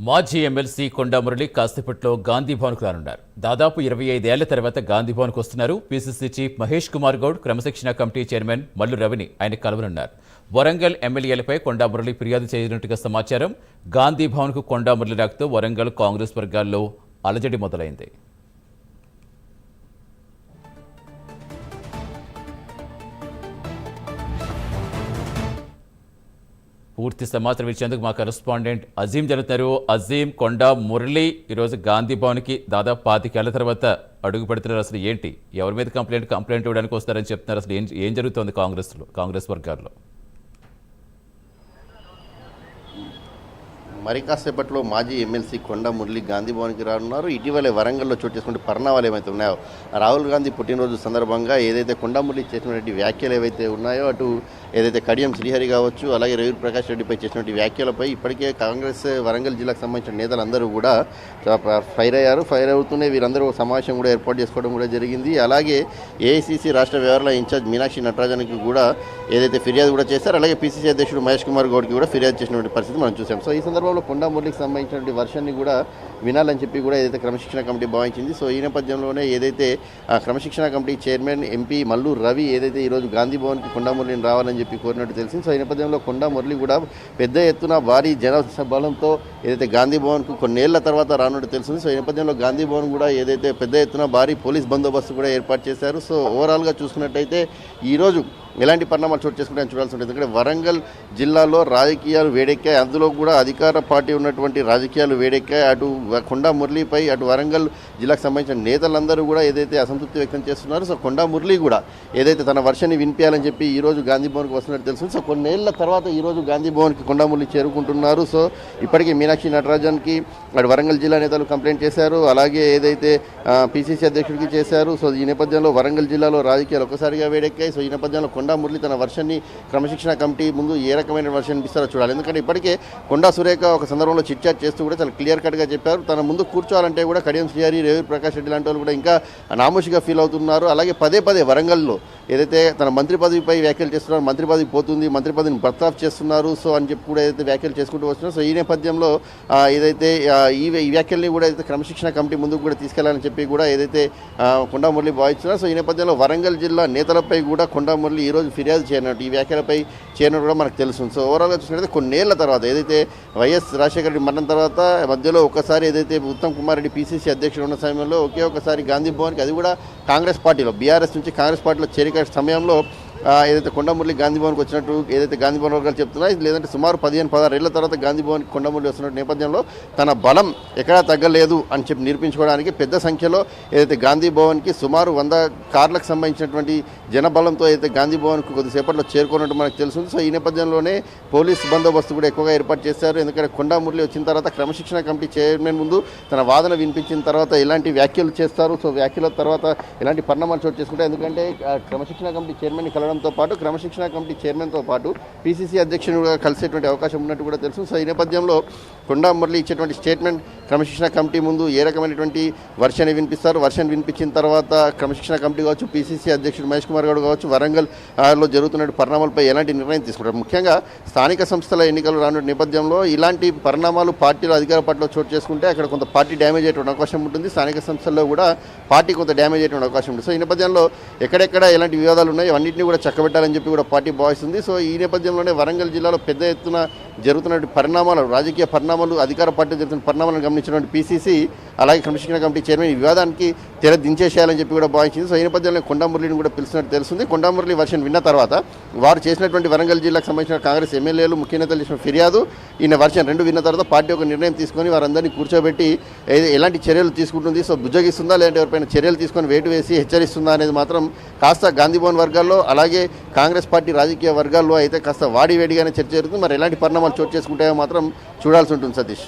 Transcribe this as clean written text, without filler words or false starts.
మాజీ ఎమ్మెల్సీ కొండా మురళి కాసేపట్లో గాంధీ భవన్కు రానున్నారు. దాదాపు 25 ఏళ్ల తర్వాత గాంధీ భవన్కు వస్తున్నారు. పీసీసీ చీఫ్ మహేష్ కుమార్ గౌడ్, క్రమశిక్షణ కమిటీ చైర్మన్ మల్లు రవిని ఆయన కలవనున్నారు. వరంగల్ ఎమ్మెల్యేలపై కొండా మురళి ఫిర్యాదు చేయనున్నట్టుగా సమాచారం. గాంధీ భవన్కు కొండా మురళి రాకతో వరంగల్ కాంగ్రెస్ వర్గాల్లో అలజడి మొదలైంది. పూర్తి సమాచారం ఇచ్చేందుకు మా కరెస్పాండెంట్ అజీం జరుగుతున్నారు. అజీం, కొండా మురళి ఈరోజు గాంధీ భవన్కి దాదాపు 25 ఏళ్ల తర్వాత అడుగు పెడుతున్నారు. అసలు ఏంటి, ఎవరి మీద కంప్లైంట్ ఇవ్వడానికి వస్తారని చెప్తున్నారు? అసలు ఏం జరుగుతోంది కాంగ్రెస్ వర్గాల్లో? మరి కాసేపట్లో మాజీ ఎమ్మెల్సీ కొండా మురళి గాంధీ భవన్కి రానున్నారు. ఇటీవలే వరంగల్లో చోటు చేసుకుంటే పరిణామాలు ఏమైతే ఉన్నాయో, రాహుల్ గాంధీ పుట్టినరోజు సందర్భంగా ఏదైతే కొండా మురళి చేసినటువంటి వ్యాఖ్యలు ఏవైతే ఉన్నాయో, అటు ఏదైతే కడియం శ్రీహరి కావచ్చు, అలాగే రవి ప్రకాష్ రెడ్డిపై చేసినటువంటి వ్యాఖ్యలపై ఇప్పటికే కాంగ్రెస్ వరంగల్ జిల్లాకు సంబంధించిన నేతలందరూ కూడా ఫైర్ అయ్యారు. ఫైర్ అవుతూనే వీరందరూ సమావేశం కూడా ఏర్పాటు చేసుకోవడం కూడా జరిగింది. అలాగే ఏఐసీసీ రాష్ట్ర వ్యవహారాల ఇన్ఛార్జ్ మీనాక్షి నటరాజన్కి కూడా ఏదైతే ఫిర్యాదు కూడా చేశారు. అలాగే పీసీసీ అధ్యక్షుడు మహేష్ కుమార్ గౌడ్కి కూడా ఫిర్యాదు చేసినటువంటి పరిస్థితి మనం చూసాం. సో ఈ సందర్భంలో కొండా మురళికి సంబంధించినటువంటి వర్షాన్ని కూడా వినాలని చెప్పి కూడా ఏదైతే క్రమశిక్షణ కమిటీ భావించింది. సో ఈ నేపథ్యంలోనే ఏదైతే క్రమశిక్షణ committee chairman MP Mallu Ravi ఏదైతే ఈరోజు గాంధీ భవన్కి కొండా మురళిని రావాలని చెప్పి కోరినట్టు తెలిసింది. సో ఈ నేపథ్యంలో కొండా మురళి కూడా పెద్ద ఎత్తున భారీ జన బలంతో ఏదైతే గాంధీ భవన్కు కొన్నేళ్ల తర్వాత రానున్నట్టు తెలిసింది. సో ఈ నేపథ్యంలో గాంధీ భవన్ కూడా ఏదైతే పెద్ద ఎత్తున భారీ పోలీస్ బందోబస్తు కూడా ఏర్పాటు చేశారు. సో ఓవరాల్గా చూసుకున్నట్టయితే ఈరోజు ఎలాంటి పరిణామాలు చోటు చేసుకుంటే చూడాల్సి ఉంటుంది. ఎందుకంటే వరంగల్ జిల్లాలో రాజకీయాలు వేడెక్కాయి. అందులో కూడా అధికార పార్టీ ఉన్నటువంటి రాజకీయాలు వేడెక్కాయి. అటు కొండా మురళిపై అటు వరంగల్ జిల్లాకు సంబంధించిన నేతలందరూ కూడా ఏదైతే అసంతృప్తి వ్యక్తం చేస్తున్నారు. సో కొండా మురళి కూడా ఏదైతే తన వర్షాన్ని వినిపించాలని చెప్పి ఈరోజు గాంధీ భవన్కి వస్తున్నట్టు తెలుస్తుంది. సో కొన్నేళ్ల తర్వాత ఈరోజు గాంధీ భవన్కి కొండా మురళి చేరుకుంటున్నారు. సో ఇప్పటికే మీనాక్షి నటరాజన్కి అటు వరంగల్ జిల్లా నేతలు కంప్లైంట్ చేశారు. అలాగే ఏదైతే పీసీసీ అధ్యక్షుడికి చేశారు. సో ఈ నేపథ్యంలో వరంగల్ జిల్లాలో రాజకీయాలు ఒక్కసారిగా వేడెక్కాయి. సో ఈ నేపథ్యంలో కొండా మురళి తన వర్షాన్ని క్రమశిక్షణ కమిటీ ముందు ఏ రకమైన వర్షన్ ఇస్తారో చూడాలి. ఎందుకంటే ఇప్పటికే కొండా సురేఖ ఒక సందర్భంలో చిట్చాట్ చేస్తూ కూడా చాలా క్లియర్ కట్గా చెప్పారు. తన ముందు కూర్చోవాలంటే కూడా కడియం శ్రీహరి, రవి ప్రకాష్ రెడ్డి లాంటి వాళ్ళు కూడా ఇంకా నామోషిగా ఫీల్ అవుతున్నారు. అలాగే పదే వరంగల్లో ఏదైతే తన మంత్రి పదవిపై వ్యాఖ్యలు చేస్తున్నారు, మంత్రి పదవి పోతుంది, మంత్రి పదవిని బర్తాఫ్ చేస్తున్నారు సో అని చెప్పి కూడా ఏదైతే వ్యాఖ్యలు చేసుకుంటూ వస్తున్నారు. సో ఈ నేపథ్యంలో ఏదైతే ఈ వ్యాఖ్యల్ని కూడా ఏదైతే క్రమశిక్షణ కమిటీ ముందుకు కూడా తీసుకెళ్లాలని చెప్పి కూడా ఏదైతే కొండా మురళి భావిస్తున్నారు. సో ఈ నేపథ్యంలో వరంగల్ జిల్లా నేతలపై కూడా కొండా మురళి ఈరోజు ఫిర్యాదు చేయనట్టు, ఈ వ్యాఖ్యలపై చేయనట్టు కూడా మనకు తెలుస్తుంది. సో ఓవరాల్గా చూసినట్లయితే కొన్నేళ్ల తర్వాత ఏదైతే వైఎస్ రాజశేఖర రెడ్డి మరణం తర్వాత మధ్యలో ఒకసారి ఏదైతే ఉత్తమ్ కుమార్ రెడ్డి పీసీసీ అధ్యక్షుడు ఉన్న సమయంలో ఒకసారి గాంధీ భవన్కి, అది కూడా కాంగ్రెస్ పార్టీలో బీఆర్ఎస్ నుంచి కాంగ్రెస్ పార్టీలో చేరిక సమయంలో ఏదైతే కొండా మురళి గాంధీ భవన్కి వచ్చినట్టు ఏదైతే గాంధీ భవన్ వర్గాలు చెప్తున్నాయి, లేదంటే సుమారు 15-16 ఏళ్ల తర్వాత గాంధీ భవన్కి కొండా మురళి వస్తున్న నేపథ్యంలో తన బలం ఎక్కడా తగ్గలేదు అని చెప్పి నిరూపించుకోవడానికి పెద్ద సంఖ్యలో ఏదైతే గాంధీ భవన్కి సుమారు 100 కార్లకు సంబంధించినటువంటి జనబలంతో ఏదైతే గాంధీ భవన్కి కొద్దిసేపట్లో చేరుకున్నట్టు మనకు తెలుస్తుంది. సో ఈ నేపథ్యంలోనే పోలీస్ బందోబస్తు కూడా ఎక్కువగా ఏర్పాటు చేశారు. ఎందుకంటే కొండా మురళి వచ్చిన తర్వాత క్రమశిక్షణ కమిటీ చైర్మన్ ముందు తన వాదన వినిపించిన తర్వాత ఎలాంటి వ్యాఖ్యలు చేస్తారు, సో వ్యాఖ్యల తర్వాత ఎలాంటి పరిణామాలు చోటు చేసుకుంటారు. ఎందుకంటే క్రమశిక్షణ కమిటీ చైర్మన్ని కలవడంతో పాటు క్రమశిక్షణ కమిటీ చైర్మన్తో పాటు పీసీసీ అధ్యక్షునిగా కలిసేటువంటి అవకాశం ఉన్నట్టు కూడా తెలుసు. సో ఈ నేపథ్యంలో కొండా మురళి ఇచ్చేటువంటి స్టేట్మెంట్ క్రమశిక్షణ కమిటీ ముందు ఏ రకమైనటువంటి వర్షాన్ని వినిపిస్తారు, వర్షాన్ని వినిపించిన తర్వాత క్రమశిక్షణ కమిటీ కావచ్చు, పీసీసీ అధ్యక్షుడు మహేష్ కుమార్ గౌడ్ కావచ్చు, వరంగల్లో జరుగుతున్న పరిణామాలపై ఎలాంటి నిర్ణయం తీసుకుంటారు. ముఖ్యంగా స్థానిక సంస్థల ఎన్నికలు రానున్న నేపథ్యంలో ఇలాంటి పరిణామాలు పార్టీలో అధికార పార్టీలో చోటు చేసుకుంటే అక్కడ కొంత పార్టీ డ్యామేజ్ అయ్యేటువంటి అవకాశం ఉంటుంది. స్థానిక సంస్థల్లో కూడా పార్టీ కొంత డ్యామేజ్ అయ్యేటువంటి అవకాశం ఉంటుంది. సో ఈ నేపథ్యంలో ఎక్కడెక్కడ ఎలాంటి వివాదాలు ఉన్నాయో అన్నింటినీ కూడా చక్కబెట్టాలని చెప్పి కూడా పార్టీ భావిస్తుంది. సో ఈ నేపథ్యంలోనే వరంగల్ జిల్లాలో పెద్ద ఎత్తున జరుగుతున్నటువంటి పరిణామాలు, రాజకీయ పరిణామాలు, అధికార పార్టీ జరుగుతున్న పరిణామాలను గమనించినటువంటి పీసీసీ అలాగే క్రమశిక్షణ కమిటీ చైర్మన్ ఈ వివాదానికి తెర దించేసేయాలని చెప్పి కూడా భావించింది. సో ఈ నేపథ్యంలో కొండా మురళిని కూడా పిలిచినట్టు తెలుస్తుంది. కొండా మురళి వర్షన్ విన్న తర్వాత వారు చేసినటువంటి వరంగల్ జిల్లాకు సంబంధించిన కాంగ్రెస్ ఎమ్మెల్యేలు, ముఖ్య నేతలు చేసిన ఫిర్యాదు, ఈయన వర్షన్ రెండు విన్న తర్వాత పార్టీ ఒక నిర్ణయం తీసుకొని వారందరినీ కూర్చోబెట్టి ఎలాంటి చర్యలు తీసుకుంటుంది, సో బుజ్జగిస్తుందా లేదంటే ఎవరిపైన చర్యలు తీసుకొని వేటు వేసి హెచ్చరిస్తుందా అనేది మాత్రం కాస్త గాంధీ భవన్ వర్గాల్లో అలాగే కాంగ్రెస్ పార్టీ రాజకీయ వర్గాల్లో అయితే కాస్త వాడివేడిగానే చర్చ జరుగుతుంది. మరి ఎలాంటి పరిణామాలు చోటు చేసుకుంటాయో మాత్రం చూడాల్సి ఉంటుంది. సతీష్.